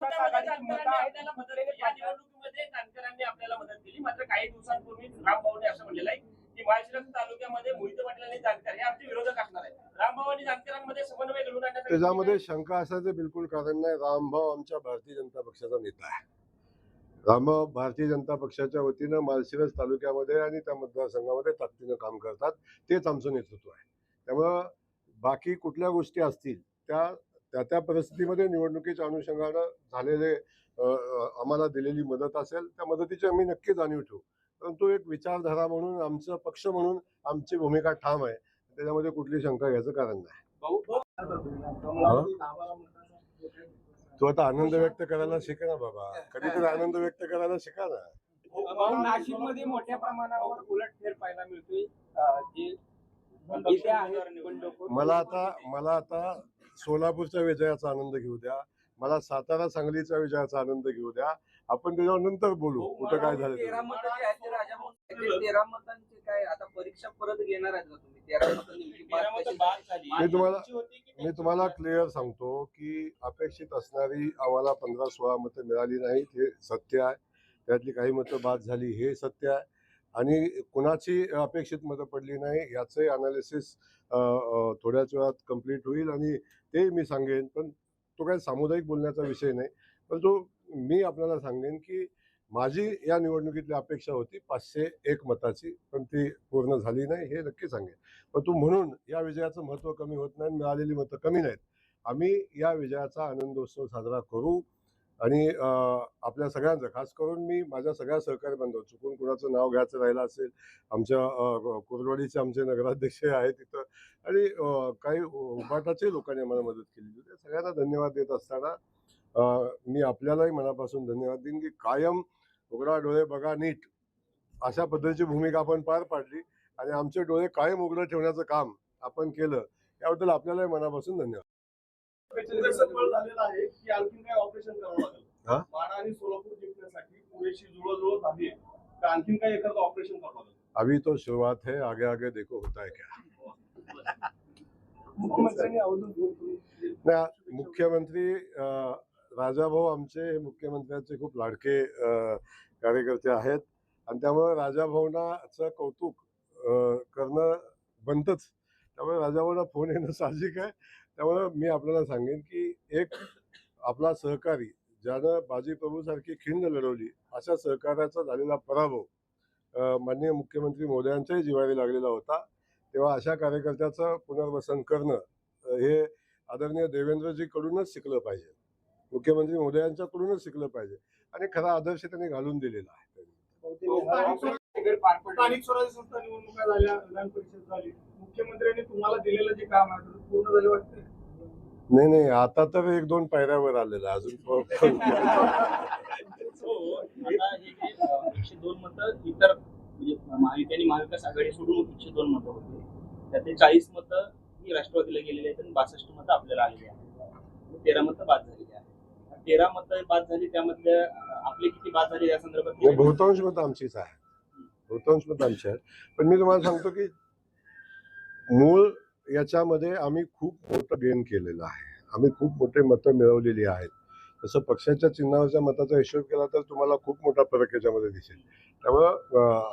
त्याला मदत या निवडणुकीमध्ये जानकरांनी आपल्याला मदत केली. मात्र काही दिवसांपूर्वी रामभाऊने असं म्हटलेलं आहे की माळशिरस तालुक्यामध्ये मोहिते पाटील आणि जानकर हे आमचे विरोधक असणार आहेत. रामभाऊ आणि जानकरांमध्ये समन्वय घडवून आणण्यासाठी त्याच्यामध्ये शंका असायचं बिलकुल कारण नाही. रामभाऊ आमच्या भारतीय जनता पक्षाचा नेता आहे. रामभाऊ भारतीय जनता पक्षाच्या वतीनं माळशिरस तालुक्यामध्ये आणि त्या मतदारसंघामध्ये ताकदीनं काम करतात. तेच आमचं नेतृत्व आहे. त्यामुळं बाकी कुठल्या गोष्टी असतील त्या परिस्थितीमध्ये निवडणुकीच्या अनुषंगानं झालेले आम्हाला दिलेली मदत असेल त्या मदतीची आम्ही नक्की जाणीव ठेवू. परंतु एक विचारधारा म्हणून आमचा पक्ष म्हणून आमची भूमिका ठाम आहे. त्याच्यामध्ये कुठली शंका घ्यायचं कारण नाही. तू आता आनंद व्यक्त करायला शिका ना बाबा. कधीतरी आनंद व्यक्त करायला शिका ना. नाशिकमध्ये मोठ्या प्रमाणावर उलटफेर पाहायला मिळतोय. मला आता सोलापूरच्या विजयाचा आनंद घेऊ द्या. मला सातारा सांगलीच्या विजयाचा आनंद घेऊ द्या. आपण त्याच्यावर नंतर बोलू कुठं काय झालं. 13 मतांची काय आता परीक्षा परत घेणार आहेत का तुम्ही? 13 मी तुम्हाला क्लिअर सांगतो की अपेक्षित असणारी आम्हाला 15-16 मतं मिळाली नाहीत हे सत्य आहे. त्यातली काही मतं बाद झाली हे सत्य आहे. आणि कुणाची अपेक्षित मतं पडली नाही याचे अनालिसिस थोड्याच वेळात कंप्लीट होईल आणि ते मी सांगेन. पण तो काही सामुदायिक बोलण्याचा विषय नाही. परंतु मी आपल्याला सांगेन की माझी या निवडणुकीतली अपेक्षा होती 501 मताची, पण ती पूर्ण झाली नाही हे नक्की सांगेन. परंतु म्हणून या विजयाचं महत्त्व कमी होत नाही. मिळालेली मतं कमी नाहीत. आम्ही या विजयाचा आनंदोत्सव साजरा करू. आणि आपल्या सगळ्यांचं खास करून मी माझ्या सगळ्या सहकारी बांधव चुकून कुणाचं नाव घ्यायचं राहिलं असेल आमच्या कुर्डवाडीचे आमचे नगराध्यक्ष आहेत तिथं आणि काही उभाटाचे लोकांनी आम्हाला मदत केली होती. सगळ्यांना धन्यवाद देत असताना मी आपल्यालाही मनापासून धन्यवाद देईन की कायम उघडा डोळे बघा नीट अशा पद्धतीची भूमिका आपण पार पाडली आणि आमचे डोळे कायम उघडं ठेवण्याचं काम आपण केलं. याबद्दल आपल्यालाही मनापासून धन्यवाद. झालेलं आहे की आणखी काय ऑपरेशन करावं लागेल? माढा आणि सोलापूर जिंकण्यासाठी पुरेशी जुळजुळ झाली तर आणखी काय एखादं ऑपरेशन करावं लागेल? अभी तो शुरुआत है. आगे आगे देखो होता है क्या. मुख्यमंत्री राजाभाऊ आमचे मुख्यमंत्र्यांचे खूप लाडके कार्यकर्ते आहेत आणि त्यामुळे राजाभाऊंचं कौतुक करणं बनतंच. त्यामुळे राजाभाऊंना फोन येणं साहजिक आहे. त्यामुळे मी आपल्याला सांगेन की एक आपला सहकारी ज्यानं बाजीप्रभूसारखी खिंड लढवली अशा सहकार्याचा झालेला पराभव माननीय मुख्यमंत्री मोदयांच्याही जिव्हारी लागलेला होता. तेव्हा अशा कार्यकर्त्याचं पुनर्वसन करणं हे आदरणीय देवेंद्रजीकडूनच शिकलं पाहिजे. मुख्यमंत्री मोदयांच्याकडूनच शिकलं पाहिजे आणि खरा आदर्श त्यांनी घालून दिलेला आहे. स्थानिक स्वराज्य संस्था निवडणुका झाल्या, विधान परिषद झाली, मुख्यमंत्र्यांनी तुम्हाला दिलेलं जे काम आहे पूर्ण झालं वाटतं? नाही आता तर 1-2 पायऱ्यावर आलेला अजून. 102 मतं इतर म्हणजे महायुती आणि महाविकास आघाडी सोडून 102 मतं होते. त्यातले 40 मतं ही राष्ट्रवादीला गेलेली आहेत आणि 62 मतं आपल्याला आलेली आहेत. 13 मतं बाद झालेली आहेत. 13 मतं बाद झाली त्यामधल्या आपले किती बाद झाले या संदर्भात? बहुतांश मतं आमचीच आहे. बहुतांश मतं आमची आहेत. पण मी तुम्हाला सांगतो की मूळ याच्यामध्ये आम्ही खूप मोठं गेन केलेलं आहे. आम्ही खूप मोठे मतं मिळवलेली आहेत. तसं पक्षाच्या चिन्हावरच्या मताचा हिशोब केला तर तुम्हाला खूप मोठा फरक याच्यामध्ये दिसेल. त्यामुळं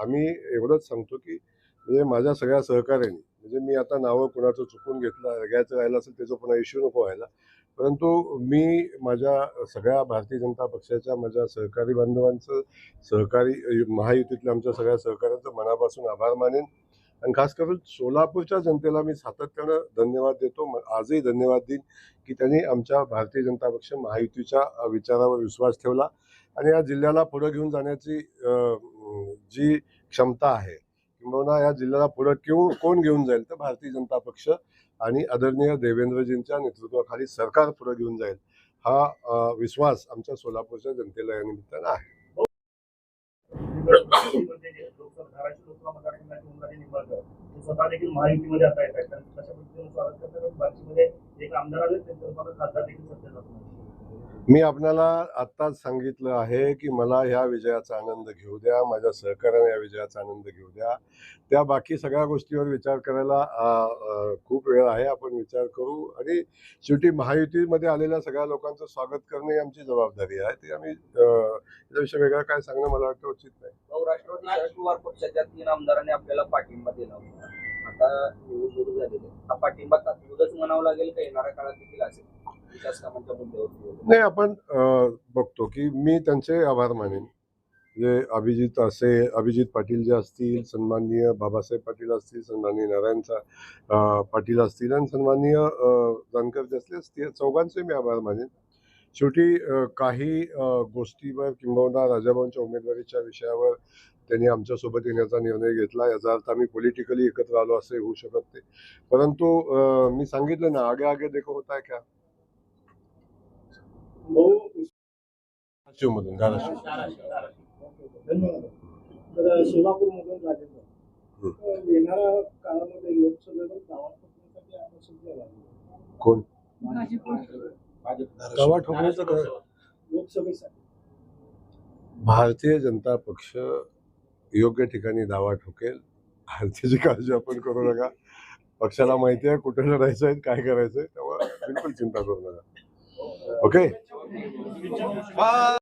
आम्ही एवढंच सांगतो की म्हणजे माझ्या सगळ्या सहकार्यांनी म्हणजे मी आता नावं कुणाचं चुकून घ्यायचं राहिलं असेल त्याचा पुन्हा इश्यू नको व्हायला. परंतु मी माझ्या सगळ्या भारतीय जनता पक्षाच्या माझ्या सहकारी बांधवांचं सहकारी महायुतीतल्या आमच्या सगळ्या सहकाऱ्यांचं मनापासून आभार मानेन आणि खास करून सोलापूरच्या जनतेला मी सातत्यानं धन्यवाद देतो. आजही धन्यवाद देईन की त्यांनी आमच्या भारतीय जनता पक्ष महायुतीच्या विचारावर विश्वास ठेवला आणि या जिल्ह्याला पुढे घेऊन जाण्याची जी क्षमता आहे किंवा या जिल्ह्याला पुढे कोण घेऊन जाईल तर भारतीय जनता पक्ष आणि आदरणीय देवेंद्रजींच्या नेतृत्वाखाली सरकार पुढे घेऊन जाईल हा विश्वास आमच्या सोलापूरच्या जनतेला या निमित्तानं आहे. स्वतः देखील महायुतीमध्ये आता येत आहेत. एक आमदार आले त्यांच्या खासदार देखील सत्तेत असणार. मी आपल्याला आत्ताच सांगितलं आहे की मला ह्या विजयाचा आनंद घेऊ द्या, माझ्या सहकार्याने या विजयाचा आनंद घेऊ द्या. त्या बाकी सगळ्या गोष्टीवर विचार करायला खूप वेळ आहे. आपण विचार करू आणि शेवटी महायुतीमध्ये आलेल्या सगळ्या लोकांचं स्वागत करणे ही आमची जबाबदारी आहे. ते आम्ही याच्याविषयी वेगळं काय सांगणं मला वाटतं उचित नाही. राष्ट्रवादी शरद पवार पक्षाच्या 3 आमदारांनी आपल्याला पाठिंबा दिला होता. आता निवडणूक सुरू झालेली आहे. हा पाठिंबा तात्पुरताच म्हणावं लागेल का येणाऱ्या काळात देखील असेल विकास कामांच्या मुद्द्यावर? नाही, आपण बघतो की मी त्यांचे आभार मानेन. जे अभिजित पाटील जे असतील, सन्माननीय बाबासाहेब पाटील असतील, सन्माननीय नारायण पाटील असतील आणि सन्माननीय जानकर जे असतील, ते चौघांचे मी आभार मानेन. शेवटी काही गोष्टीवर किंबहुना राजाभाऊंच्या उमेदवारीच्या विषयावर त्यांनी आमच्यासोबत येण्याचा निर्णय घेतला. याचा अर्थ आम्ही पॉलिटिकली एकत्र आलो असं होऊ शकत नाही. परंतु मी सांगितलं ना, आगे आगे देखो होता है क्या. धाराशिवमधून धन्यवाद. तर सोलापूरमधून राजेंद्र येणाऱ्या काळामध्ये लोकसभेवर दावा ठोकण्यासाठी आवश्यक आहे. कोण दावा ठोकण्याचं काय? लोकसभेसाठी भारतीय जनता पक्ष योग्य ठिकाणी दावा ठोकेल. त्याची काळजी आपण करू नका. पक्षाला माहिती आहे कुठे लढायचं आहे, काय करायचंय, त्यामुळे बिलकुल चिंता करू नका. ओके.